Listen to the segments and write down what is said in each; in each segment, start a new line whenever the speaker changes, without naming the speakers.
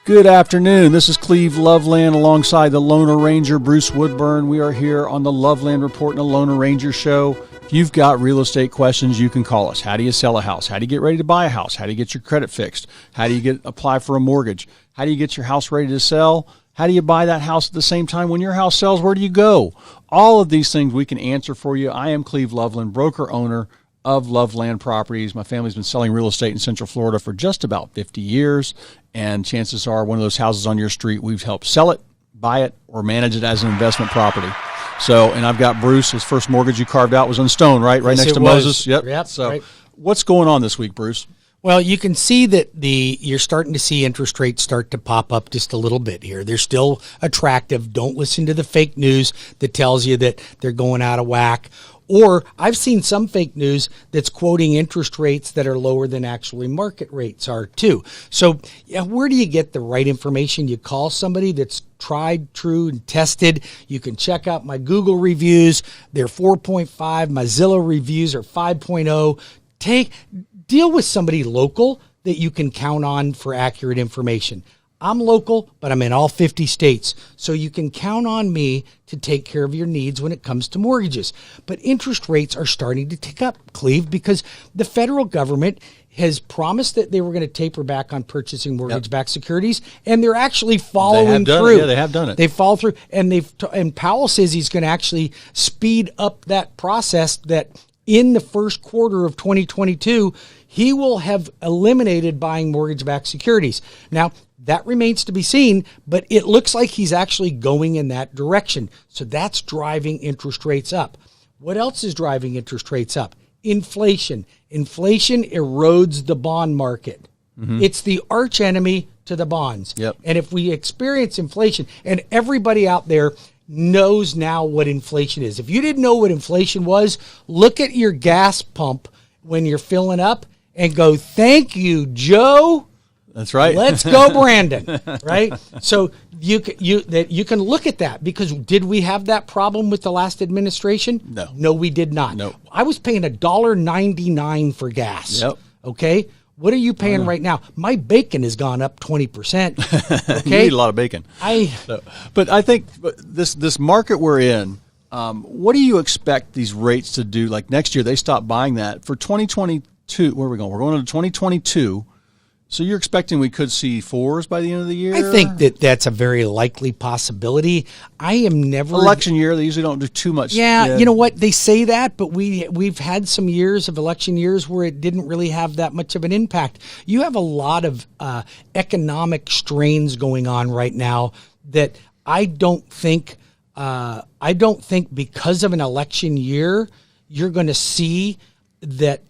Good afternoon. This is Cleve Loveland alongside the Loner Ranger, Bruce Woodburn. We are here on the Loveland Report and the Loner Ranger Show. If you've got real estate questions, you can call us. How do you sell a house? How do you get ready to buy a house? How do you get your credit fixed? How do you apply for a mortgage? How do you get your house ready to sell? How do you buy that house at the same time when your house sells? Where do you go? All of these things we can answer for you. I am Cleve Loveland, broker owner of Loveland Properties. My family's been selling real estate in Central Florida for just about 50 years, and chances are one of those houses on your street, we've helped sell it, buy it, or manage it as an investment property. So, and I've got Bruce. His first mortgage you carved out was on Stone, right? Right next to Moses. Yep. So, right. What's going on this week, Bruce?
Well, you can see that you're starting to see interest rates start to pop up just a little bit here. They're still attractive. Don't listen to the fake news that tells you that they're going out of whack. Or I've seen some fake news that's quoting interest rates that are lower than actually market rates are too. So where do you get the right information? You call somebody that's tried, true, and tested. You can check out my Google reviews. They're 4.5. My Zillow reviews are 5.0. Deal with somebody local that you can count on for accurate information. I'm local, but I'm in all 50 states, so you can count on me to take care of your needs when it comes to mortgages. But interest rates are starting to tick up, Cleve, because the federal government has promised that they were going to taper back on purchasing mortgage-backed securities, and they're actually following through.
Yeah, they have done it.
They follow through, and Powell says he's going to actually speed up that process, that in the first quarter of 2022, he will have eliminated buying mortgage-backed securities. Now, that remains to be seen, but it looks like he's actually going in that direction. So that's driving interest rates up. What else is driving interest rates up? Inflation. Inflation erodes the bond market. Mm-hmm. It's the arch enemy to the bonds.
Yep.
And if we experience inflation, and everybody out there knows now what inflation is. If you didn't know what inflation was, look at your gas pump when you're filling up and go, "Thank you, Joe."
That's right.
Let's go, Brandon. Right? So you can look at that, because did we have that problem with the last administration?
No.
No, we did not.
No.
I was paying $1.99 for gas.
Yep.
Okay? What are you paying right now? My bacon has gone up 20%. Okay?
You eat a lot of bacon. But I think this market we're in, what do you expect these rates to do? Like next year, they stop buying that. For 2022, where are we going? We're going into 2022. So you're expecting we could see fours by the end of the year?
I think that's a very likely possibility. I am never...
Election year, they usually don't do too much.
Yeah, you know what? They say that, but we've had some years of election years where it didn't really have that much of an impact. You have a lot of economic strains going on right now that I don't think because of an election year, you're going to see that...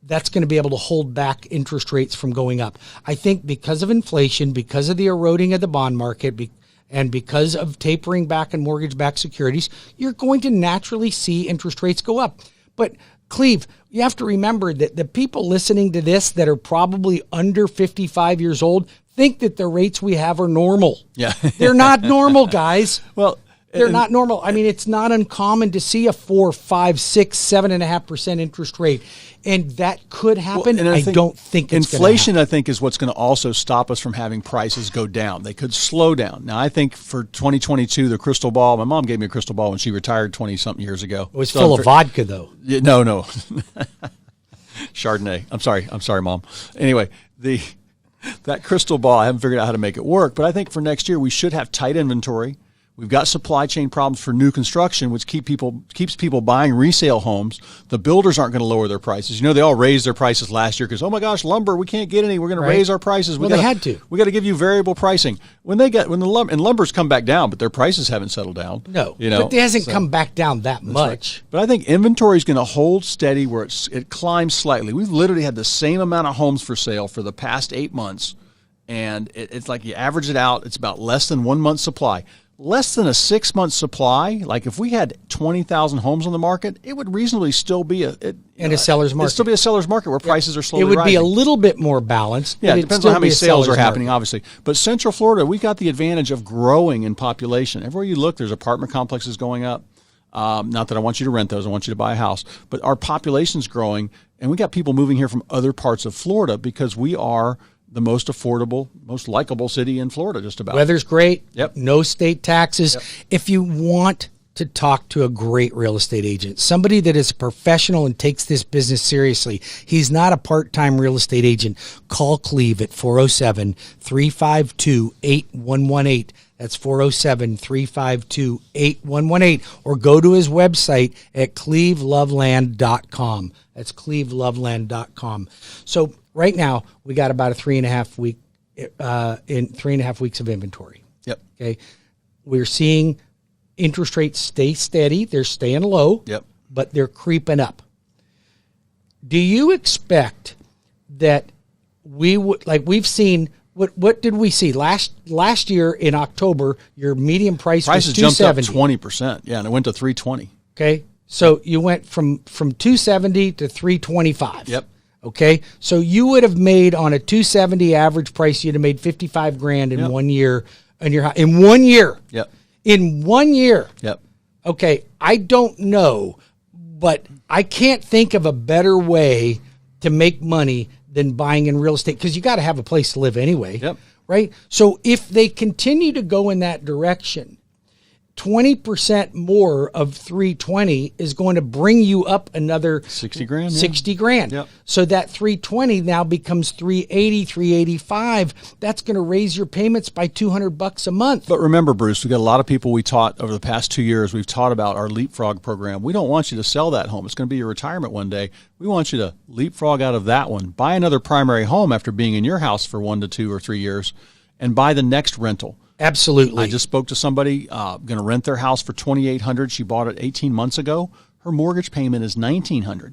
that's going to be able to hold back interest rates from going up. I think because of inflation, because of the eroding of the bond market, and because of tapering back in mortgage-backed securities, you're going to naturally see interest rates go up. But Cleve, you have to remember that the people listening to this that are probably under 55 years old think that the rates we have are normal.
Yeah.
They're not normal, guys.
Well,
they're not normal. I mean, it's not uncommon to see a 4, 5, 6, 7.5% interest rate, and that could happen.
Well,
I don't think it's
inflation. I think is what's going to also stop us from having prices go down. They could slow down. Now, I think for 2022, the crystal ball. My mom gave me a crystal ball when she retired 20-something years ago.
It was full of vodka, though.
No, Chardonnay. I'm sorry, Mom. Anyway, that crystal ball, I haven't figured out how to make it work. But I think for next year, we should have tight inventory. We've got supply chain problems for new construction, which keeps people buying resale homes. The builders aren't going to lower their prices. You know, they all raised their prices last year because, oh my gosh, lumber, we can't get any. We're going to raise our prices.
They had to.
We got to give you variable pricing. Lumber's come back down, but their prices haven't settled down.
No, but it hasn't come back down that much.
Right. But I think inventory is going to hold steady where it climbs slightly. We've literally had the same amount of homes for sale for the past 8 months, and it's like you average it out, it's about less than 1 month's supply. Less than a 6-month supply, like if we had 20,000 homes on the market, it would reasonably still be a
seller's market.
It'd still be a seller's market where prices are slowly rising.
It would be a little bit more balanced.
Yeah, it depends on how many sales are happening, obviously. But Central Florida, we got the advantage of growing in population. Everywhere you look, there's apartment complexes going up. Not that I want you to rent those, I want you to buy a house. But our population's growing, and we got people moving here from other parts of Florida because we are the most affordable, most likable city in Florida, just about.
Weather's great.
Yep.
No state taxes.
Yep.
If you want to talk to a great real estate agent, somebody that is a professional and takes this business seriously, he's not a part-time real estate agent, call Cleve at 407-352-8118. That's 407-352-8118, or go to his website at cleveloveland.com. That's cleveloveland.com. So right now we got about a 3.5 weeks of inventory.
Yep.
Okay. We're seeing interest rates stay steady. They're staying low.
Yep.
But they're creeping up. Do you expect that we would, like we've seen, what did we see last year in October? Your median prices was
jumped up
270.
20%. Yeah, and it went to 320.
Okay, so you went from 270 to 325.
Yep.
Okay, so you would have made on a 270 average price, you'd have made 55 grand in
Yep.
1 year in your house. In 1 year.
Yep.
In 1 year.
Yep.
Okay, I don't know, but I can't think of a better way to make money than buying in real estate, because you got to have a place to live anyway.
Yep.
Right? So if they continue to go in that direction, 20% more of 320 is going to bring you up another
60 grand. Yeah.
60 grand.
Yep.
So that 320 now becomes 380, 385. That's going to raise your payments by $200 a month.
But remember, Bruce, we've got a lot of people we taught over the past 2 years. We've taught about our Leapfrog program. We don't want you to sell that home. It's going to be your retirement one day. We want you to leapfrog out of that one, buy another primary home after being in your house for 1 to 2 or 3 years, and buy the next rental.
Absolutely.
I just spoke to somebody going to rent their house for $2,800. She bought it 18 months ago. Her mortgage payment is $1,900,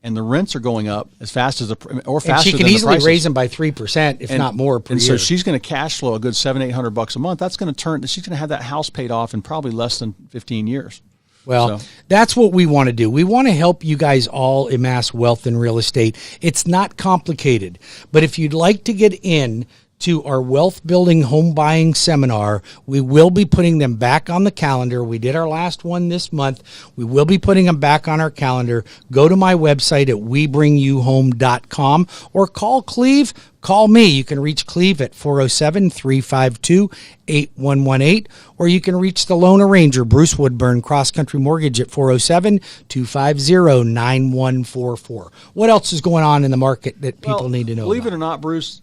and the rents are going up as fast as or faster.
And she can
than
easily
the
raise them by 3%, if not more, per
and
year.
so she's going to cash flow a good $700-800 a month. That's going to turn. She's going to have that house paid off in probably less than 15 years.
Well,
So-
that's what we want to do. We want to help you guys all amass wealth in real estate. It's not complicated, but if you'd like to get in to our wealth building home buying seminar, we will be putting them back on the calendar. We did our last one this month. We will be putting them back on our calendar. Go to my website at webringyouhome.com or call Cleve. Call me. You can reach Cleve at 407-352-8118, or you can reach the loan arranger, Bruce Woodburn, Cross Country Mortgage, at 407-250-9144. What else is going on in the market that people need to know
Believe
about?
it or not, Bruce,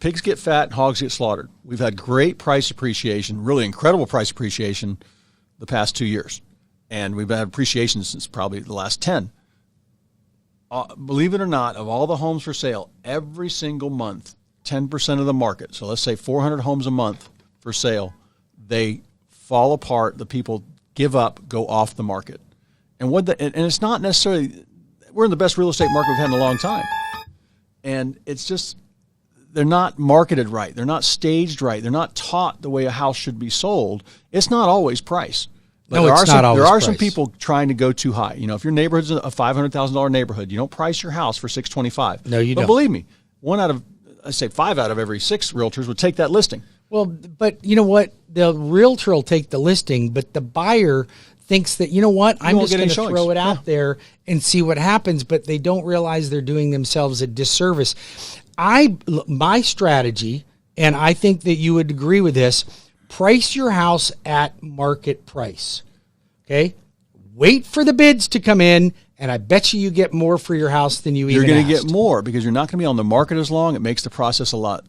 pigs get fat, hogs get slaughtered. We've had great price appreciation, really incredible price appreciation the past 2 years. And we've had appreciation since probably the last 10. Believe it or not, of all the homes for sale, every single month, 10% of the market, so let's say 400 homes a month for sale, they fall apart. The people give up, go off the market. And it's not necessarily, we're in the best real estate market we've had in a long time. And it's just, they're not marketed right. They're not staged right. They're not taught the way a house should be sold. It's not always price. But
No, it's not always
there are some
price.
people trying to go too high. You know, if your neighborhood's a $500,000 neighborhood, you don't price your house for $625.
No, you
but
don't.
Believe me, 5 out of every 6 realtors would take that listing.
Well, but you know what? The realtor will take the listing, but the buyer thinks that, you know what, I'm
won't
just
get
going
any
to
showings.
throw it out
Yeah.
there and see what happens, but they don't realize they're doing themselves a disservice. My strategy, and I think that you would agree with this, price your house at market price. Okay? Wait for the bids to come in, and I bet you get more for your house than you
You're
even
going to
asked.
get more because you're not going to be on the market as long. It makes the process a lot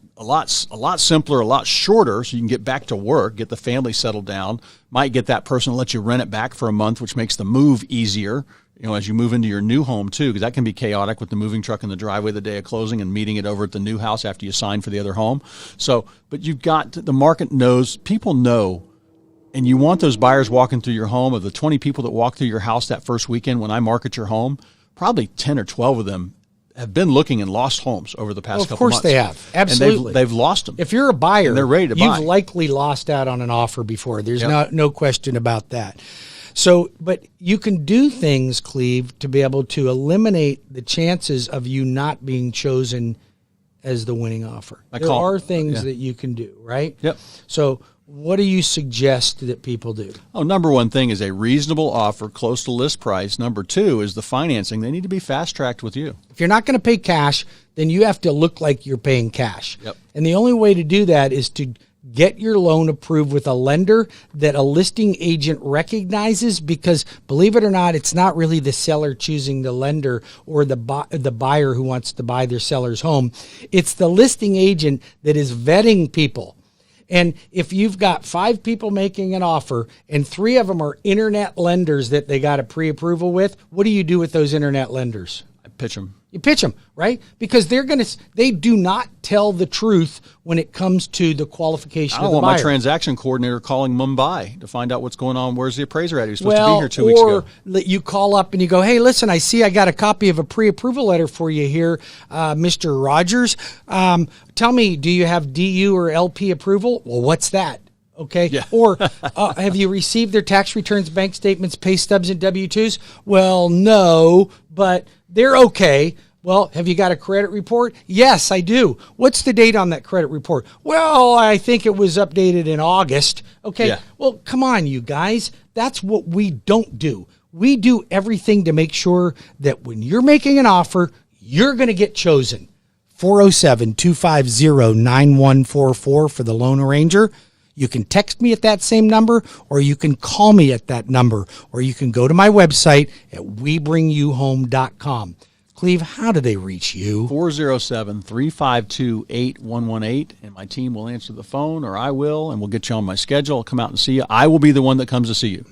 simpler, a lot shorter, so you can get back to work, get the family settled down. Might get that person to let you rent it back for a month, which makes the move easier. You know, as you move into your new home too, because that can be chaotic with the moving truck in the driveway the day of closing and meeting it over at the new house after you sign for the other home. So, but the market knows, people know. And you want those buyers walking through your home. Of the 20 people that walk through your house that first weekend when I market your home, probably 10 or 12 of them have been looking and lost homes over the past
Well, of
couple months.
course they have. Absolutely.
And they've lost them.
If you're a buyer,
And they're ready to buy.
you've likely lost out on an offer before. There's
Yep.
no question about that. So, but you can do things, Cleve, to be able to eliminate the chances of you not being chosen as the winning offer. There are things that you can do, right?
Yep.
So what do you suggest that people do?
Oh, number one thing is a reasonable offer close to list price. Number two is the financing. They need to be fast-tracked with you.
If you're not going to pay cash, then you have to look like you're paying cash.
Yep.
And the only way to do that is to get your loan approved with a lender that a listing agent recognizes, because believe it or not, it's not really the seller choosing the lender or the buyer who wants to buy their seller's home. It's the listing agent that is vetting people. And if you've got 5 people making an offer and 3 of them are internet lenders that they got a pre-approval with, what do you do with those internet lenders?
I pitch them.
You pitch them, right? Because they do not tell the truth when it comes to the qualification
I don't
of the
want
buyer.
my transaction coordinator calling Mumbai to find out what's going on. Where's the appraiser at? He was supposed to be here 2 weeks ago.
Or you call up and you go, hey, listen, I see I got a copy of a pre-approval letter for you here, Mr. Rogers. Tell me, do you have DU or LP approval? Well, what's that? Okay.
Yeah.
Or have you received their tax returns, bank statements, pay stubs, and W-2s? Well, no, but they're okay. Well, have you got a credit report? Yes, I do. What's the date on that credit report? Well, I think it was updated in August. Okay.
Yeah.
Well, come on, you guys. That's what we don't do. We do everything to make sure that when you're making an offer, you're going to get chosen. 407-250-9144 for the Lone Ranger. You can text me at that same number, or you can call me at that number, or you can go to my website at webringyouhome.com. Cleve, how do they reach you?
407-352-8118, and my team will answer the phone, or I will, and we'll get you on my schedule. I'll come out and see you. I will be the one that comes to see you,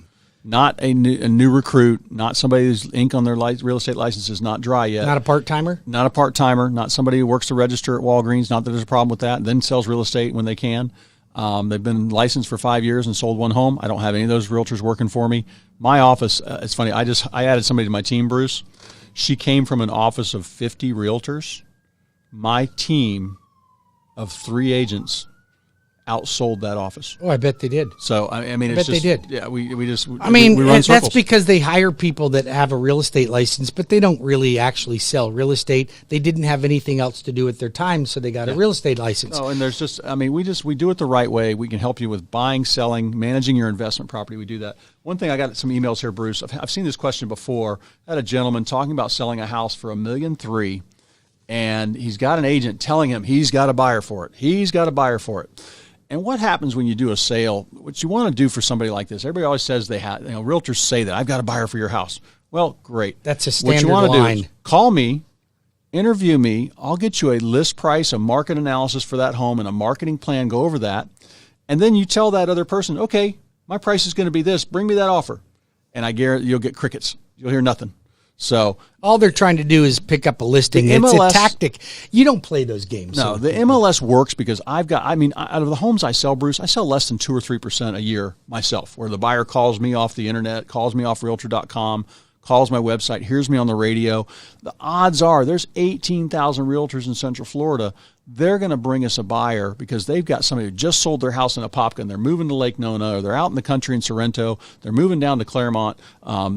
not a new recruit, not somebody whose ink on their real estate license is not dry yet.
Not a part-timer?
Not a part-timer, not somebody who works to register at Walgreens, not that there's a problem with that, then sells real estate when they can. They've been licensed for 5 years and sold one home. I don't have any of those realtors working for me. My office, it's funny, I added somebody to my team, Bruce. She came from an office of 50 realtors. My team of 3 agents outsold that office.
Oh, I bet they did.
So, I mean, it's
bet
just,
they did.
Yeah, we run
that's
circles.
because they hire people that have a real estate license, but they don't really actually sell real estate. They didn't have anything else to do with their time, so they got a real estate license.
Oh, and there's just, I mean, we do it the right way. We can help you with buying, selling, managing your investment property. We do that. One thing, I got some emails here, Bruce. I've seen this question before. I had a gentleman talking about selling a house for $1.3 million, and he's got an agent telling him he's got a buyer for it. He's got a buyer for it. And what happens when you do a sale? What you want to do for somebody like this? Everybody always says they have. Realtors say that I've got a buyer for your house. Well, great.
That's a standard
line. What you want to do is call me, interview me. I'll get you a list price, a market analysis for that home, and a marketing plan. Go over that, and then you tell that other person, okay, my price is going to be this. Bring me that offer, and I guarantee you'll get crickets. You'll hear nothing. So
all they're trying to do is pick up a listing. It's a tactic. You don't play those games.
No, the MLS works because out of the homes I sell, Bruce, I sell less than 2 or 3% a year myself, where the buyer calls me off the internet, calls me off Realtor.com, calls my website, hears me on the radio. The odds are there's 18,000 realtors in Central Florida. They're going to bring us a buyer because they've got somebody who just sold their house in Apopka and they're moving to Lake Nona, or they're out in the country in Sorrento. They're moving down to Claremont.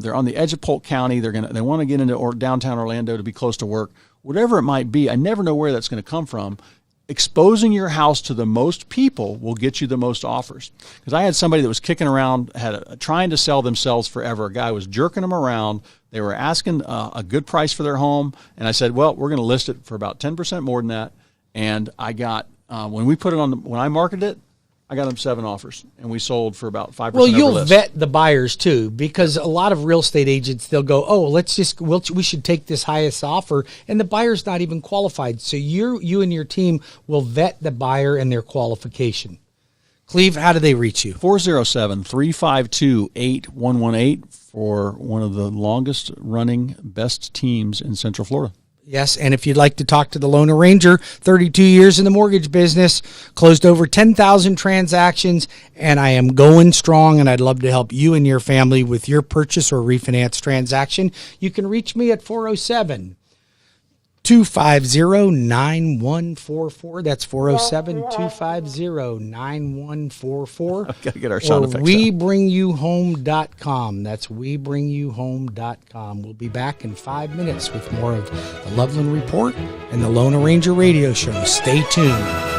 They're on the edge of Polk County. They want to get into downtown Orlando to be close to work. Whatever it might be, I never know where that's going to come from. Exposing your house to the most people will get you the most offers. Because I had somebody that was kicking around, trying to sell themselves forever. A guy was jerking them around. They were asking a good price for their home, and I said, well, we're going to list it for about 10% more than that. And I got, when I marketed it, I got them 7 offers, and we sold for about 5%.
Well, you'll vet the buyers too, because a lot of real estate agents, they'll go, oh, we should take this highest offer, and the buyer's not even qualified. So you and your team will vet the buyer and their qualification. Cleve, how do they reach you?
407-352-8118 for one of the longest running best teams in Central Florida.
Yes, and if you'd like to talk to the Lone Ranger, 32 years in the mortgage business, closed over 10,000 transactions, and I am going strong, and I'd love to help you and your family with your purchase or refinance transaction. You can reach me at 407-250-9144. That's 407-250-9144.
I've got to get our sound effects.
WeBringYouHome.com. That's WeBringYouHome.com. We'll be back in 5 minutes with more of the Loveland Report and the Lone Ranger Radio Show. Stay tuned.